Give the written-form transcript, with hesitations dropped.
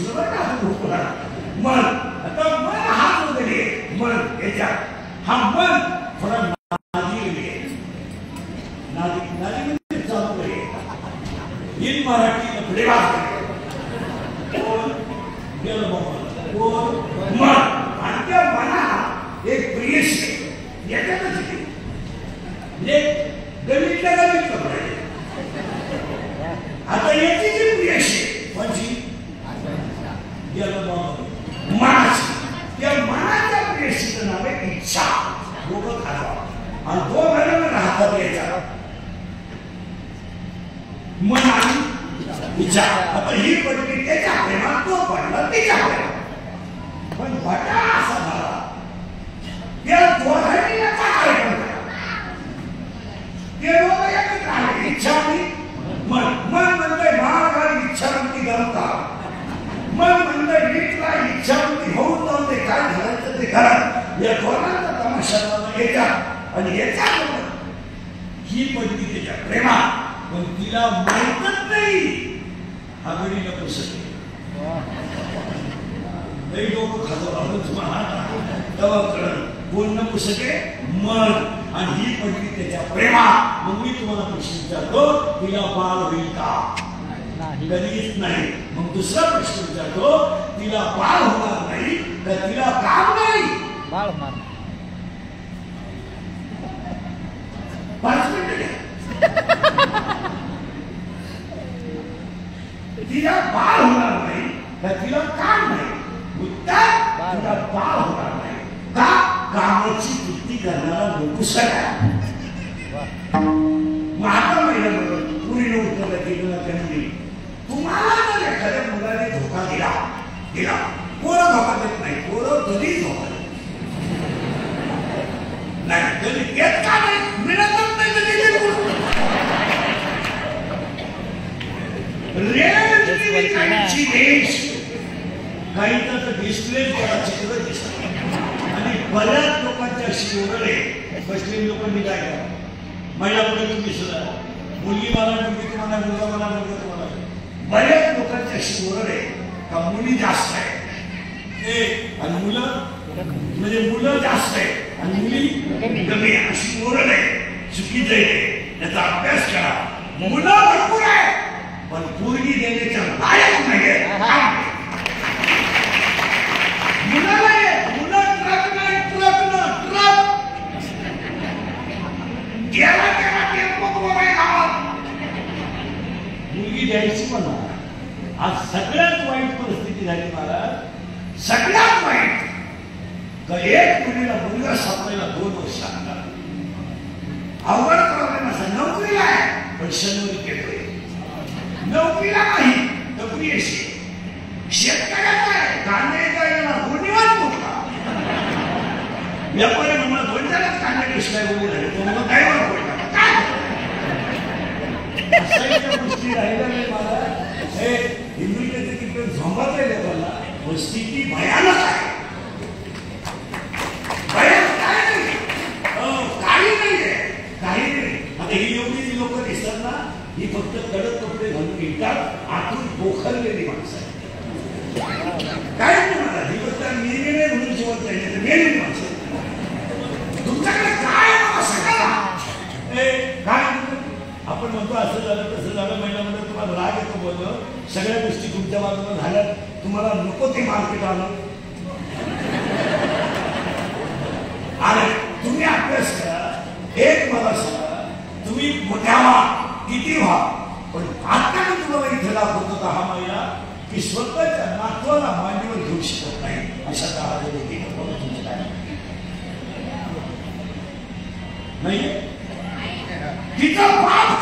दिसलं बरं का भूकला मन. आता मन हा जो तरी मन याच्यात हा मन थोडा नादी म्हणजे चालू आहे इन मराठी लफडेबाज कोण गेलं बाबा कोण मन. आणि त्या मनाला एक प्रियशी याच्यातच म्हणजे गणितल्या गणित करायचे. आता याची जी प्रियशी म्हणजे गेलं बाबा मनाची त्या मनाच्या प्रियशीचं नाव आहे इच्छा. दोघं खावा आणि दोन महिन्याला राहतात याच्या मन आणि इच्छा. आता ही पडली त्याच्या प्रेमात तो पडला तिच्या प्रेमात. पण बटा असा झाला त्या दोघांनी याचा काय करणार ते लोक एकच राहिले इच्छा आणि मन. मन म्हणतंय महाकाल इच्छा म्हणती गमता. मन म्हणतंय नीटला इच्छा म्हणती होऊन जाऊन ते काय घालायचं ते घाल. या दोघांचा तमाशा येतात आणि याच्या ही पडली त्याच्या प्रेमात. पण तिला माहितच नाही हा गडी नको सगळे लई डोकं खाजवलं तुम्हाला तेव्हा कळलं कोण नको सगळे मन. आणि ही पडली त्याच्या प्रेमात. मग मी तुम्हाला प्रश्न विचारतो तिला बाळ होईल का? कधीच नाही. मग दुसरा प्रश्न विचारतो तिला बाळ होणार नाही तर तिला काम नाही बाळ होणार. 5 मिनिटं तिला बाळ होणार नाही तर तिला काम नाही. उत्तर तिला बाळ होणार नाही का? कामाची वृत्ती करणारा लोक आहे. आता महिला पुरीने उत्तर केलं त्यांनी तुम्हाला जर एखाद्या मुलाने धोका दिला पोरं धोका देत नाही. पोरं कधी धोका देत नाही. कधी देत का नाही मिळतच नाही तर काही तर डिस्प्ले चित्र दिसत आणि बऱ्याच लोकांच्या शिवरले बसलेल्या लोकांनी काय करा महिला पुढे तुम्ही सुद्धा मुलगी मला मुलगी तुम्हाला मुलगा मला मुलगा तुम्हाला. बऱ्याच लोकांच्या शिवरले का मुली जास्त आहे आणि मुलं म्हणजे मुलं जास्त आहे आणि मुली कमी आहे अशी ओरड आहे. चुकीचं आहे याचा अभ्यास करा. मुलं भरपूर आहे पण पोरगी देण्याच्या लायक नाहीये. मुलं नाही मुलं ट्रक नाही ट्रक गेला टेम्पो आहे गावात. मुलगी द्यायची पण आज सगळ्यात वाईट परिस्थिती झाली महाराज. सगळ्यात वाईट का एक मुलीला मुलगा सापडायला 2 वर्ष लागतात. अवघड प्रॉब्लेम असा नोकरीला आहे पण शनिवारी केलं नोकरीला नाही नोकरी अशी शेतकऱ्याचा आहे कांद्याचा याला गुन्हेगार मोठा व्यापारी म्हणून 2-4 कांदे कृष्णा बोलले झाले तो मग काय वर पडला काय गोष्टी राहिल्या नाही. मला हे हिंदुत्वाचे तिकडे झोंबाच आहे लोकांना परिस्थिती भयानक आहे. काही नाही. आता ही एवढी लोक दिसतात ना ही फक्त कडक कपडे घालून येतात आतून पोखरलेली माणसं आहेत. काय नाही मला ही फक्त मेली नाही म्हणून जिवंत आहे मेली माणसं. तुमच्याकडे काय काय आपण म्हणतो असं झालं तसं झालं महिन्यामध्ये तुम्हाला राग येतो बोलतो सगळ्या गोष्टी तुमच्या बाजूला झाल्या तुम्हाला नको ते मार्केट आलं आणि तुम्ही अभ्यास करा. एक मला सांगा तुम्ही मोठ्या व्हा किती व्हा पण आता मी तुम्हाला इथे दाखवतो का हा महिला की स्वतःच्या नातवाला मांडीवर घेऊ शकत नाही अशा काळामध्ये तुमचं काय नाही तिचा बाप